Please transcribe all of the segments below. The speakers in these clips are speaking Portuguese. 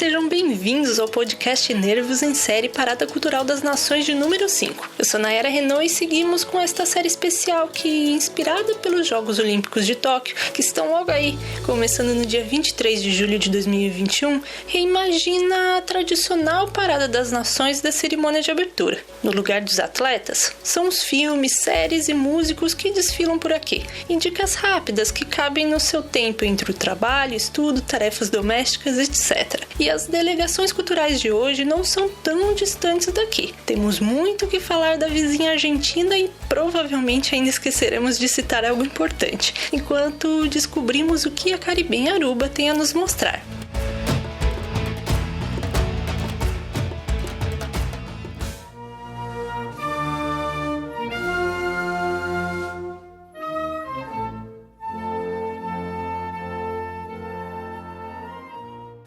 sejam bem-vindos ao podcast Nervos em Série Parada Cultural das Nações de número 5. Eu sou Nayara Renault e seguimos com esta série especial que, inspirada pelos Jogos Olímpicos de Tóquio, que estão logo aí, começando no dia 23 de julho de 2021, reimagina a tradicional Parada das Nações da cerimônia de abertura. No lugar dos atletas, são os filmes, séries e músicos que desfilam por aqui, em dicas rápidas que cabem no seu tempo entre o trabalho, estudo, tarefas domésticas, etc. E as delegações culturais de hoje não são tão distantes daqui. Temos muito o que falar da vizinha Argentina e provavelmente ainda esqueceremos de citar algo importante, enquanto descobrimos o que a caribenha Aruba tem a nos mostrar.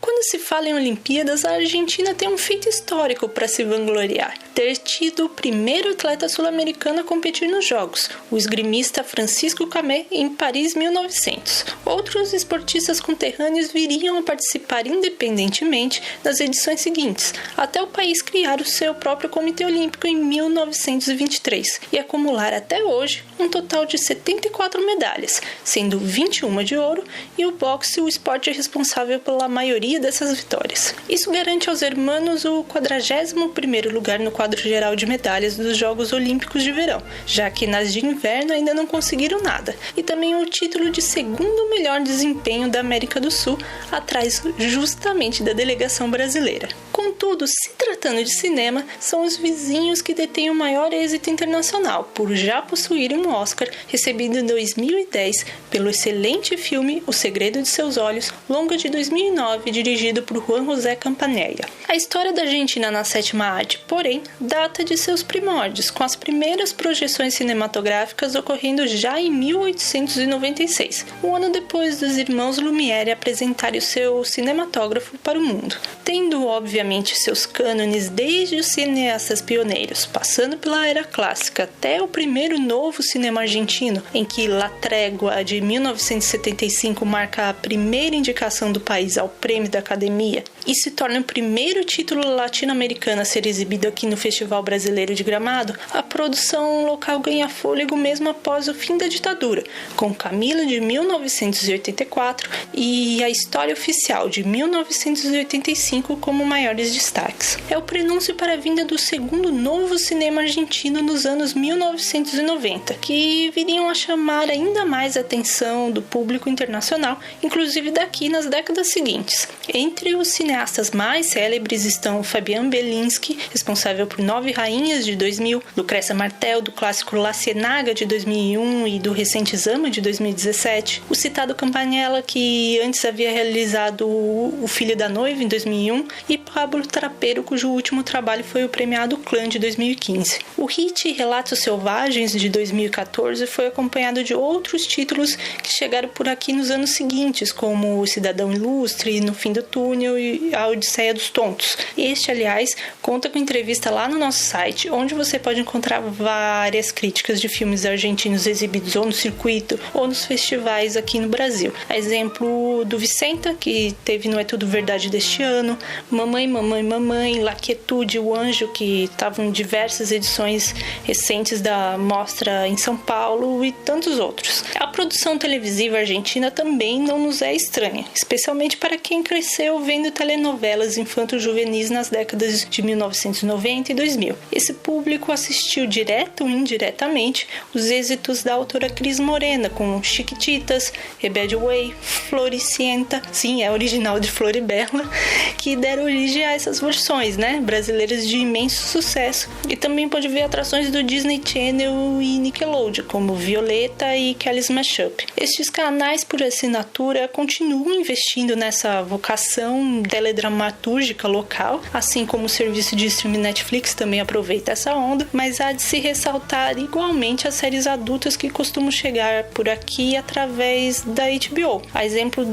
Quando se fala em Olimpíadas, a Argentina tem um feito histórico para se vangloriar: ter tido o primeiro atleta sul-americano a competir nos Jogos, o esgrimista Francisco Camé, em Paris 1900. Outros esportistas conterrâneos viriam a participar independentemente nas edições seguintes, até o país criar o seu próprio Comitê Olímpico em 1923 e acumular até hoje um total de 74 medalhas, sendo 21 de ouro, e o boxe o esporte responsável pela maioria dessas vitórias. Isso garante aos hermanos o 41º lugar no quadro geral de medalhas dos Jogos Olímpicos de Verão, já que nas de inverno ainda não conseguiram nada, e também o título de segundo melhor desempenho da América do Sul, atrás justamente da delegação brasileira. Contudo, se tratando de cinema, são os vizinhos que detêm o maior êxito internacional, por já possuírem um Oscar recebido em 2010 pelo excelente filme O Segredo de Seus Olhos, longa de 2009, dirigido por Juan José Campanella. A história da Argentina na sétima arte, porém, data de seus primórdios, com as primeiras projeções cinematográficas ocorrendo já em 1896, um ano depois dos irmãos Lumière apresentarem o seu cinematógrafo para o mundo. Tendo, obviamente, seus cânones desde os cineastas pioneiros, passando pela era clássica até o primeiro novo cinema argentino, em que La Trégua, de 1975, marca a primeira indicação do país ao Prêmio da Academia e se torna o primeiro título latino-americano a ser exibido aqui no Festival Brasileiro de Gramado, a produção local ganha fôlego mesmo após o fim da ditadura, com Camila, de 1984, e A História Oficial, de 1985, como maiores destaques. É o prenúncio para a vinda do segundo novo cinema argentino nos anos 1990, que viriam a chamar ainda mais a atenção do público internacional, inclusive daqui nas décadas seguintes. Entre os cineastas mais célebres estão Fabian Belinsky, responsável por 9 Rainhas, de 2000, Lucrécia Martel, do clássico La Ciénaga, de 2001, e do recente Zama, de 2017, o citado Campanella, que antes havia realizado O Filho da Noiva, em 2001, e Pablo Trapero, cujo último trabalho foi o premiado Clã, de 2015. O hit Relatos Selvagens, de 2014, foi acompanhado de outros títulos que chegaram por aqui nos anos seguintes, como O Cidadão Ilustre, No Fim do Túnel e A Odisseia dos Tontos. Este, aliás, conta com entrevista lá no nosso site, onde você pode encontrar várias críticas de filmes argentinos exibidos ou no circuito ou nos festivais aqui no Brasil. A exemplo do Vicenta, que teve no É Tudo Verdade deste ano, Mamãe, Mamãe, Mamãe, La Quietude, O Anjo, que estavam em diversas edições recentes da mostra em São Paulo, e tantos outros. A produção televisiva argentina também não nos é estranha, especialmente para quem cresceu vendo telenovelas infanto-juvenis nas décadas de 1990 e 2000. Esse público assistiu direto ou indiretamente os êxitos da autora Cris Morena, com Chiquititas, Rebelde Way, Floricienta, sim, é original de Floribela, que deram origem a essas versões, brasileiras de imenso sucesso. E também pode ver atrações do Disney Channel e Nickelodeon, como Violeta e Kelly's Mashup. Estes canais por assinatura continuam investindo nessa vocação teledramatúrgica local, assim como o serviço de streaming Netflix também aproveita essa onda, mas há de se ressaltar igualmente as séries adultas que costumam chegar por aqui através da HBO. A exemplo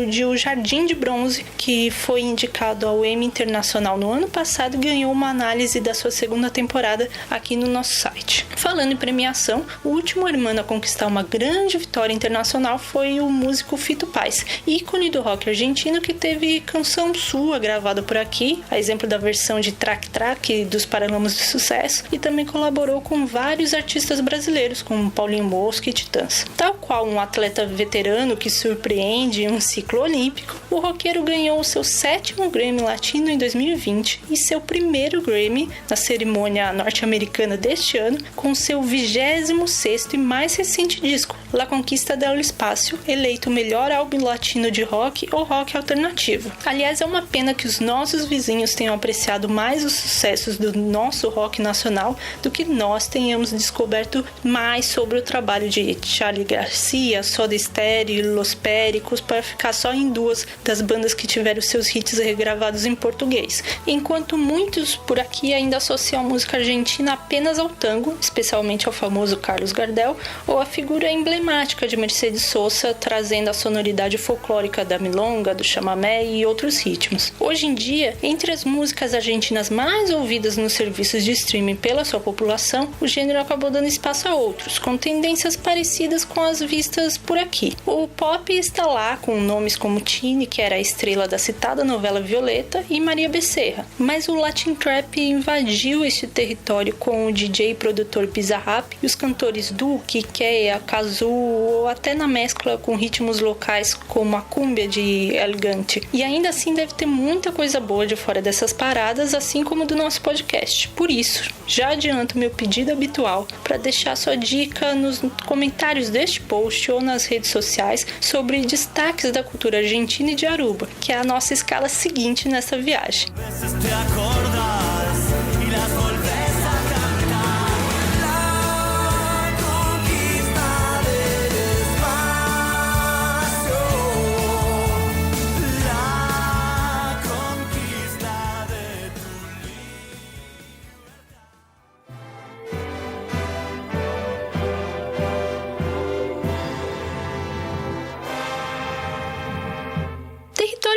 de O Jardim de Bronze, que foi indicado ao Emmy internacional no ano passado e ganhou uma análise da sua segunda temporada aqui no nosso site. Falando em premiação, o último hermano a conquistar uma grande vitória internacional foi o músico Fito Paz, ícone do rock argentino que teve canção sua gravada por aqui, a exemplo da versão de Trac Trac dos Paralamas do Sucesso, e também colaborou com vários artistas brasileiros, como Paulinho Mosca e Titãs. Tal qual um atleta veterano que surpreende em um ciclo olímpico, o roqueiro ganhou o seu 7º Grammy Latino em 2020 e seu primeiro Grammy na cerimônia norte-americana deste ano, com seu 26º e mais recente disco, La Conquista del Espacio, eleito o melhor álbum latino de rock ou rock alternativo. Aliás, é uma pena que os nossos vizinhos tenham apreciado mais os sucessos do nosso rock nacional do que nós tenhamos descoberto mais sobre o trabalho de Charly Garcia, Soda Stereo e Los Pericos, para ficar só em duas das bandas que tiveram seus hits regravados em português. Enquanto muitos por aqui ainda associam a música argentina apenas ao tango, especialmente ao famoso Carlos Gardel, ou a figura emblemática de Mercedes Sosa, trazendo a sonoridade folclórica da milonga, do chamamé e outros ritmos. Hoje em dia, entre as músicas argentinas mais ouvidas nos serviços de streaming pela sua população, o gênero acabou dando espaço a outros, com tendências parecidas com as vistas por aqui. O pop está lá com nomes como Tini, que era a estrela da citada novela Violeta, e Maria Becerra, mas o Latin Trap invadiu este território com o DJ e produtor Bizarrap e os cantores Duque, Kea, Kazu, ou até na mescla com ritmos locais como a cúmbia de Elegante. E ainda assim deve ter muita coisa boa de fora dessas paradas, assim como do nosso podcast. Por isso, já adianto meu pedido habitual para deixar sua dica nos comentários deste post ou nas redes sociais sobre destaques da cultura argentina e de Aruba, que é a nossa escala seguinte nessa viagem.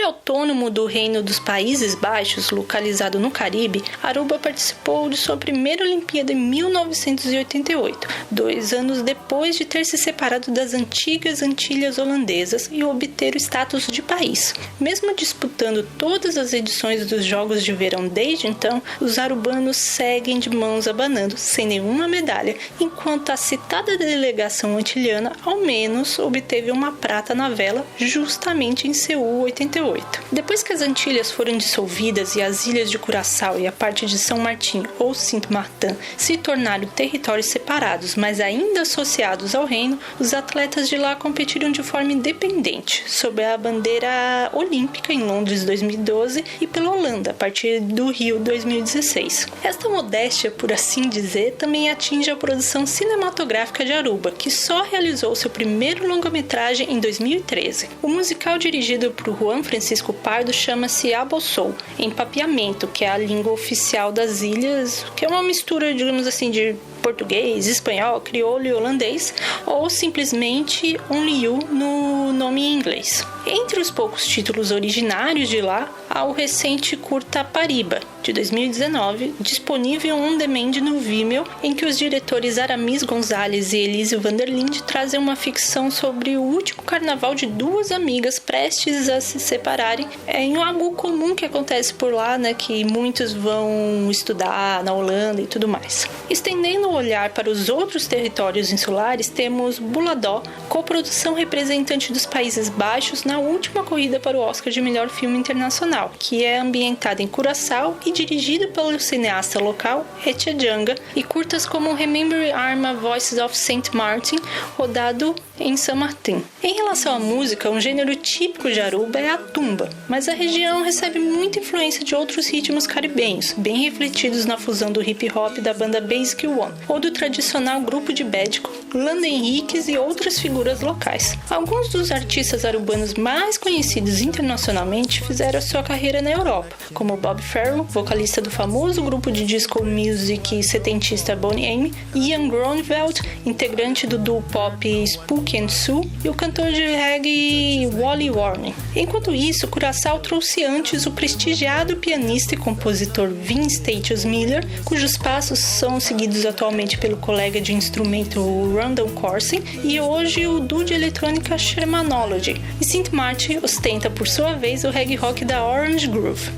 Autônomo do Reino dos Países Baixos, localizado no Caribe, Aruba participou de sua primeira Olimpíada em 1988, 2 anos depois de ter se separado das antigas Antilhas Holandesas e obter o status de país. Mesmo disputando todas as edições dos Jogos de Verão desde então, os arubanos seguem de mãos abanando, sem nenhuma medalha, enquanto a citada delegação antilhana ao menos obteve uma prata na vela justamente em Seul 88. Depois que as Antilhas foram dissolvidas e as ilhas de Curaçao e a parte de São Martin ou Sint Maarten se tornaram territórios separados, mas ainda associados ao reino, os atletas de lá competiram de forma independente, sob a bandeira olímpica em Londres 2012 e pela Holanda a partir do Rio 2016. Esta modéstia, por assim dizer, também atinge a produção cinematográfica de Aruba, que só realizou seu primeiro longa-metragem em 2013. O musical dirigido por Juan Francisco Pardo chama-se Abossou, em papiamento, que é a língua oficial das ilhas, que é uma mistura, digamos assim, de português, espanhol, crioulo e holandês, ou simplesmente Only You no nome em inglês. Entre os poucos títulos originários de lá, há o recente curta Pariba, de 2019, disponível on demand no Vimeo, em que os diretores Aramis Gonzalez e Elise Vanderlinde trazem uma ficção sobre o último carnaval de duas amigas prestes a se separarem, em algo comum que acontece por lá, né, que muitos vão estudar na Holanda e tudo mais. Estendendo o olhar para os outros territórios insulares, temos Buladó, coprodução representante dos Países Baixos na última corrida para o Oscar de melhor filme internacional, que é ambientada em Curaçao e dirigido pelo cineasta local Etche Janga, e curtas como Remember Arma Voices of St. Martin, rodado em São Martin. Em relação à música, um gênero típico de Aruba é a tumba, mas a região recebe muita influência de outros ritmos caribenhos, bem refletidos na fusão do hip hop da banda Basic One, ou do tradicional grupo de Bédico, Landa Henriques e outras figuras locais. Alguns dos artistas arubanos mais conhecidos internacionalmente fizeram sua carreira na Europa, como Bob Farrell, vocalista do famoso grupo de disco music setentista Boney M, Ian Groeneveld, integrante do duo pop Spook Ken Sue e o cantor de reggae Wally Warren. Enquanto isso, Curaçao trouxe antes o prestigiado pianista e compositor Vince Statius Miller, cujos passos são seguidos atualmente pelo colega de instrumento Randall Corson e hoje o duo de eletrônica Shermanology. E St. Martin ostenta por sua vez o reggae rock da Orange Groove.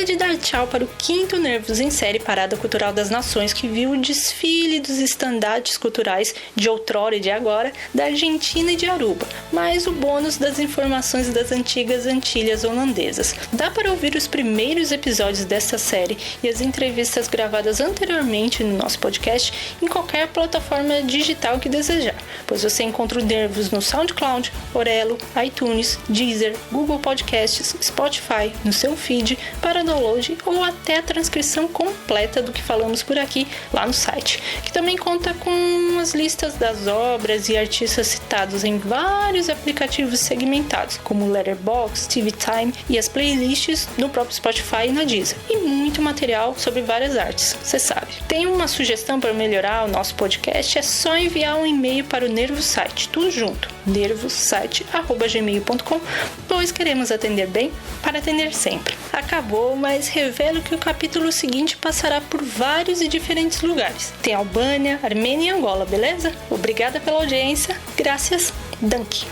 De dar tchau para o 5º Nervos em Série Parada Cultural das Nações, que viu o desfile dos estandartes culturais de outrora e de agora da Argentina e de Aruba, mais o bônus das informações das antigas Antilhas holandesas. Dá para ouvir os primeiros episódios desta série e as entrevistas gravadas anteriormente no nosso podcast em qualquer plataforma digital que desejar, pois você encontra o Nervos no SoundCloud, Orelo, iTunes, Deezer, Google Podcasts, Spotify, no seu feed, para download ou até a transcrição completa do que falamos por aqui lá no site, que também conta com as listas das obras e artistas citados em vários aplicativos segmentados, como Letterboxd, TV Time e as playlists no próprio Spotify e na Deezer, e muito material sobre várias artes, você sabe. Tem uma sugestão para melhorar o nosso podcast? É só enviar um e-mail para o Nervos Site, tudo junto, nervossite@gmail.com, pois queremos atender bem para atender sempre. Acabou, mas revelo que o capítulo seguinte passará por vários e diferentes lugares. Tem Albânia, Armênia e Angola, beleza? Obrigada pela audiência. Graças, Danke.